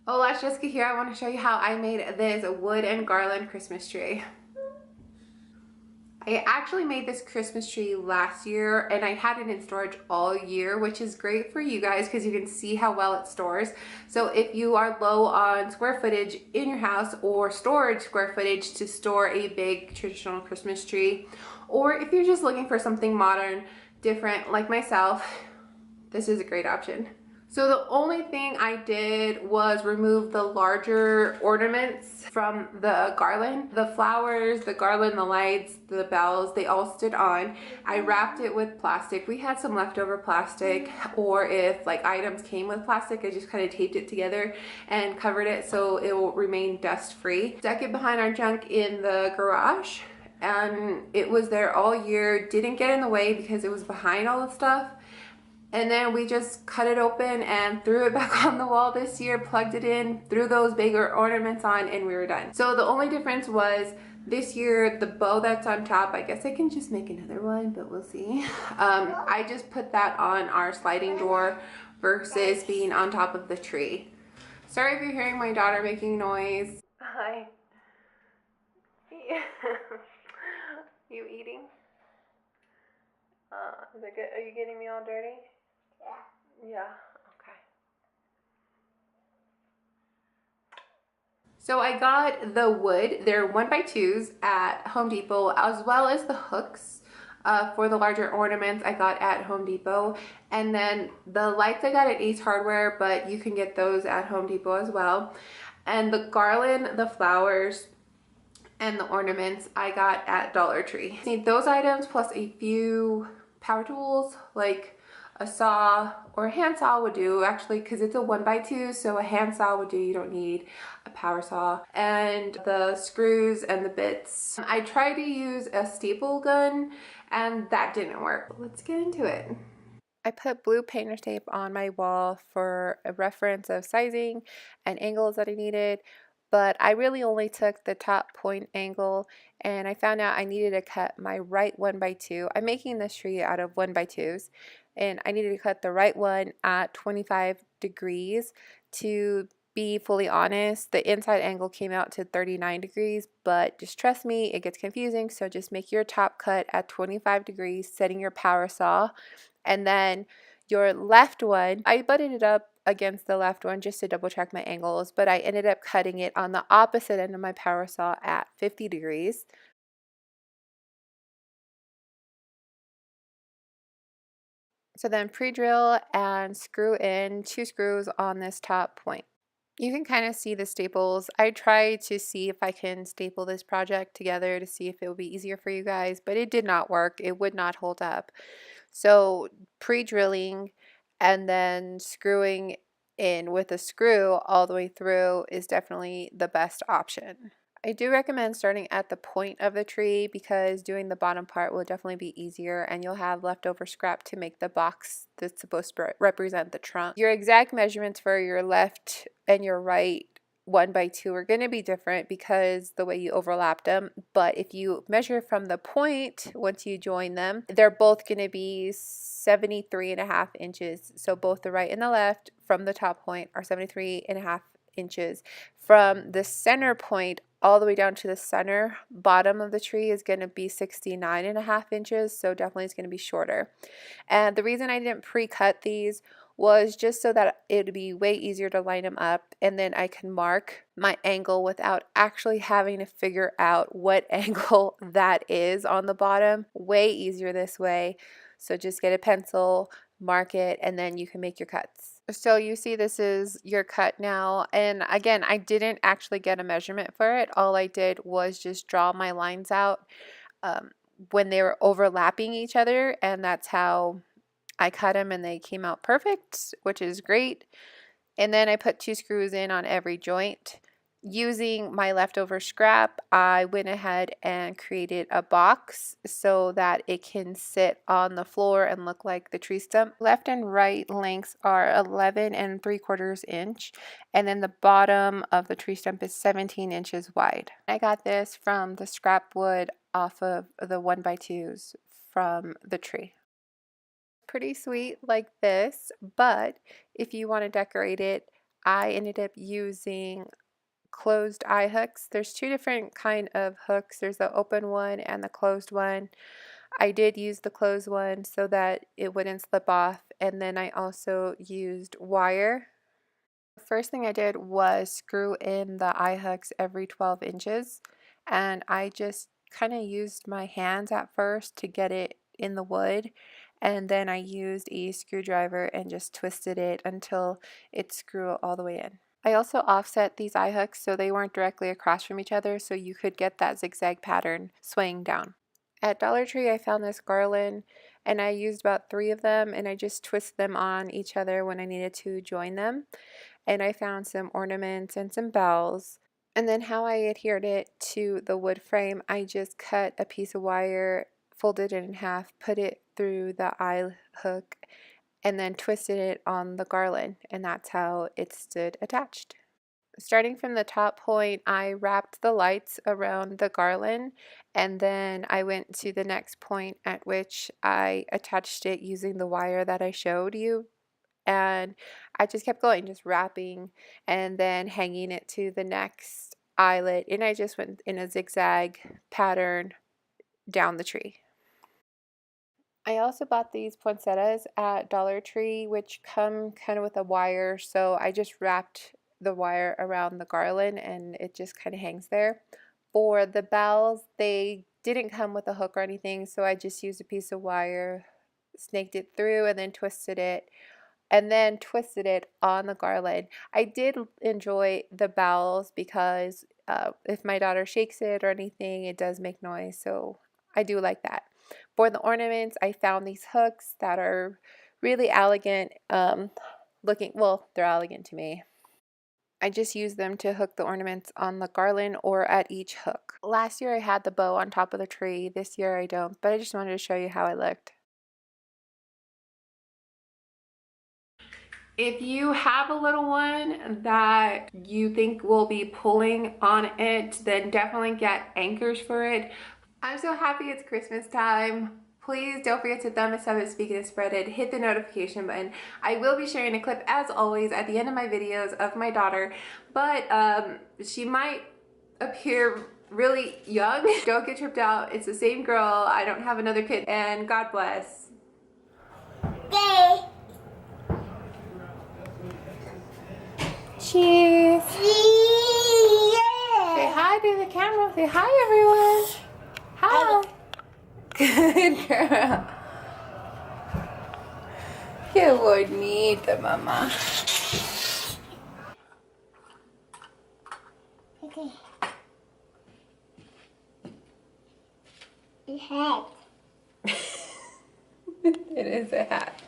Hola, Jessica here. I want to show you how I made this wood and garland Christmas tree. I actually made this Christmas tree last year and I had it in storage all year, which is great for you guys because you can see how well it stores. So if you are low on square footage in your house or storage square footage to store a big traditional Christmas tree, or if you're just looking for something modern, different like myself, this is a great option. So the only thing I did was remove the larger ornaments from the garland. The flowers, the garland, the lights, the bells, they all stood on. I wrapped it with plastic. We had some leftover plastic, or if like items came with plastic, I just kind of taped it together and covered it so it will remain dust free. Stuck it behind our junk in the garage and it was there all year. Didn't get in the way because it was behind all the stuff. And then we just cut it open and threw it back on the wall this year, plugged it in, threw those bigger ornaments on, and we were done. So the only difference was this year, the bow that's on top, I guess I can just make another one, but we'll see. I just put that on our sliding door versus being on top of the tree. Sorry if you're hearing my daughter making noise. Hi. You eating? Is it good? Are you getting me all dirty? Yeah, okay. So I got the wood, they're 1x2s at Home Depot, as well as the hooks for the larger ornaments I got at Home Depot. And then the lights I got at Ace Hardware, but you can get those at Home Depot as well. And the garland, the flowers, and the ornaments I got at Dollar Tree. Need those items plus a few power tools like a saw or a hand saw would do, actually, because it's a 1x2, so a hand saw would do. You don't need a power saw. And the screws and the bits. I tried to use a staple gun and that didn't work. Let's get into it. I put blue painter's tape on my wall for a reference of sizing and angles that I needed, but I really only took the top point angle, and I found out I needed to cut my right 1x2. I'm making this tree out of 1x2s, and I needed to cut the right one at 25 degrees. To be fully honest, the inside angle came out to 39 degrees, but just trust me, it gets confusing, so just make your top cut at 25 degrees, setting your power saw. And then your left one, I butted it up against the left one just to double check my angles, but I ended up cutting it on the opposite end of my power saw at 50 degrees. So then pre-drill and screw in 2 screws on this top point. You can kind of see the staples. I tried to see if I can staple this project together to see if it would be easier for you guys, but it did not work. It would not hold up. So pre-drilling and then screwing in with a screw all the way through is definitely the best option. I do recommend starting at the point of the tree because doing the bottom part will definitely be easier and you'll have leftover scrap to make the box that's supposed to represent the trunk. Your exact measurements for your left and your right 1x2 are going to be different because the way you overlapped them, but if you measure from the point once you join them, they're both going to be 73.5 inches. So both the right and the left from the top point are 73.5 inches. From the center point all the way down to the center bottom of the tree is going to be 69.5 inches, so definitely it's going to be shorter. And the reason I didn't pre-cut these was just so that it would be way easier to line them up, and then I can mark my angle without actually having to figure out what angle that is on the bottom. Way easier this way. So just get a pencil, mark it, and then you can make your cuts. So you see this is your cut now, and again, I didn't actually get a measurement for it. All I did was just draw my lines out when they were overlapping each other, and that's how I cut them, and they came out perfect, which is great. And then I put 2 screws in on every joint. Using my leftover scrap, I went ahead and created a box so that it can sit on the floor and look like the tree stump. Left and right lengths are 11 3/4 inch, and then the bottom of the tree stump is 17 inches wide. I got this from the scrap wood off of the 1x2s from the tree. Pretty sweet like this, but if you want to decorate it, I ended up using closed eye hooks. There's two different kind of hooks. There's the open one and the closed one. I did use the closed one so that it wouldn't slip off, and then I also used wire. The first thing I did was screw in the eye hooks every 12 inches, and I just kind of used my hands at first to get it in the wood, and then I used a screwdriver and just twisted it until it screwed all the way in. I also offset these eye hooks so they weren't directly across from each other, so you could get that zigzag pattern swaying down. At Dollar Tree, I found this garland, and I used about 3 of them, and I just twisted them on each other when I needed to join them. And I found some ornaments and some bells. And then how I adhered it to the wood frame, I just cut a piece of wire, folded it in half, put it through the eye hook, and then twisted it on the garland, and that's how it stood attached. Starting from the top point, I wrapped the lights around the garland, and then I went to the next point at which I attached it using the wire that I showed you. And I just kept going, just wrapping and then hanging it to the next eyelet. And I just went in a zigzag pattern down the tree. I also bought these poinsettias at Dollar Tree, which come kind of with a wire, so I just wrapped the wire around the garland and it just kind of hangs there. For the bells, they didn't come with a hook or anything, so I just used a piece of wire, snaked it through, and then twisted it on the garland. I did enjoy the bells because if my daughter shakes it or anything, it does make noise, so I do like that. For the ornaments, I found these hooks that are really elegant looking. Well, they're elegant to me. I just use them to hook the ornaments on the garland or at each hook. Last year I had the bow on top of the tree. This year I don't, but I just wanted to show you how I looked. If you have a little one that you think will be pulling on it, then definitely get anchors for it. I'm so happy it's Christmas time. Please don't forget to thumb us up, speak it, spread it, hit the notification button. I will be sharing a clip, as always, at the end of my videos of my daughter, but she might appear really young. Don't get tripped out. It's the same girl. I don't have another kid, and God bless. Okay. Cheese. Yeah. Say hi to the camera. Say hi, everyone. Hi. Good girl. Qué bonita, mamá. Okay. A hat. It is a hat.